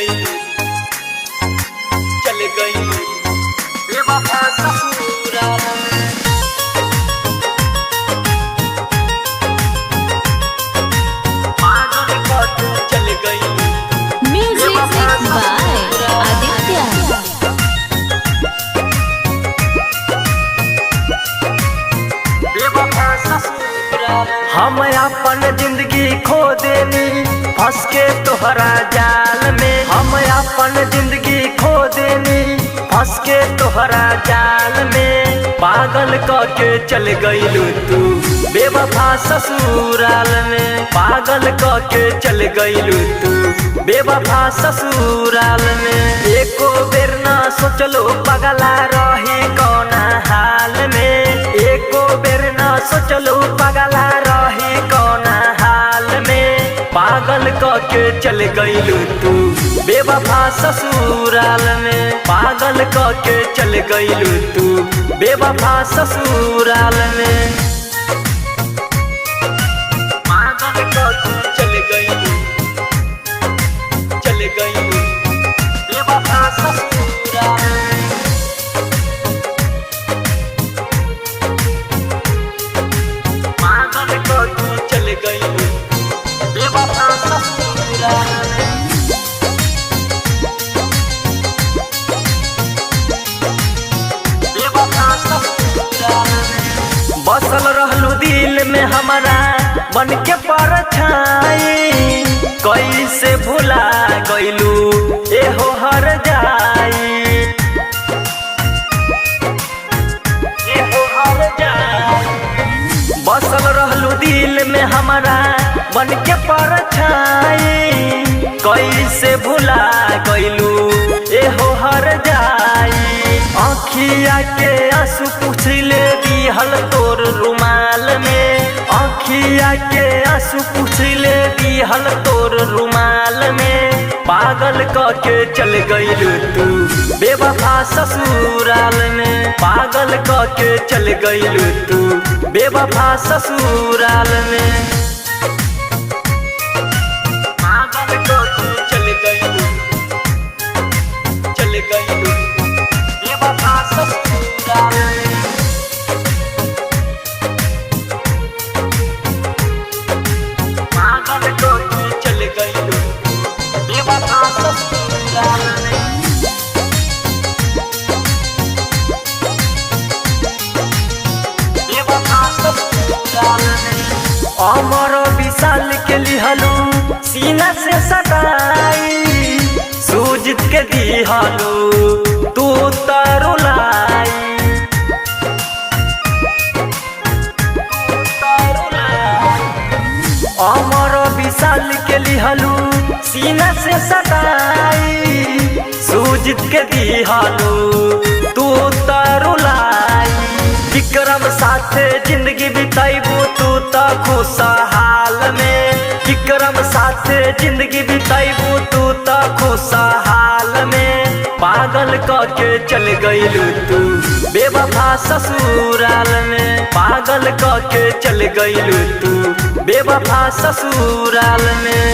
गई चल गई बेवफा ससुराल पागल करके चल गई। Music by Aditya. हम अपन जिंदगी खो देनी फंस के तोहरा जाल में। हम अपन जिंदगी खो देनी फंस के तोहरा जाल में। पागल करके चल गईलू तू बेवफा ससुराल में। पागल करके चल गईलू तू बेवफा ससुराल में। एको बेर ना सोचलो पगला रही कौना हाल में। एको बेर ना सोचलो पगला रही कौना हाल में। पागल करके चल गईलू तू बेवफा ससुराल में। पागल करके चल गईलू तू बेवफा ससुराल में। पागल करके चल गईलू बेवफा ससुराल में। पागल करके चल गईलू बेवफा ससुराल में। बसल रहलू दिल में हमारा बन के परछाई। कैसे भुला गईलू एहो हर जाई। एहो हर जाई बसल रहलू दिल में हमारा बन के परछाई। कैसे भुला गईलू एहो हर जाई। आँखिया के आंसू पूछ ले दिहल तोर रुमाल में। आँखिया के आंसू पूछ ले दिहल तोर रुमाल में। पागल करके चल गईलू तू बेवफा ससुराल में। पागल करके चल गईलू तू बेवफा ससुराल में। पागल करके चल गईलू बेवफा ससुराल में। पागल करके चल गईलू बेवफा ससुराल में। बेवफा ससुराल में। अमर विशाल के लिहलू सीना से सटाई। सूजित के दिहलू तू तरुलाई। अमर विशाल के लिहलू सीना से सटाई। सूजित के दिहलू तू तरुलाई। विक्रम साथे जिंदगी बिताइबू तू तो खुशहाल में। विक्रम साथे जिंदगी बिताइबू तू तो खुशहाल में। पागल करके चल गईलू तू बेवफा ससुराल में। पागल करके चल गईलू तू बेवफा ससुराल में।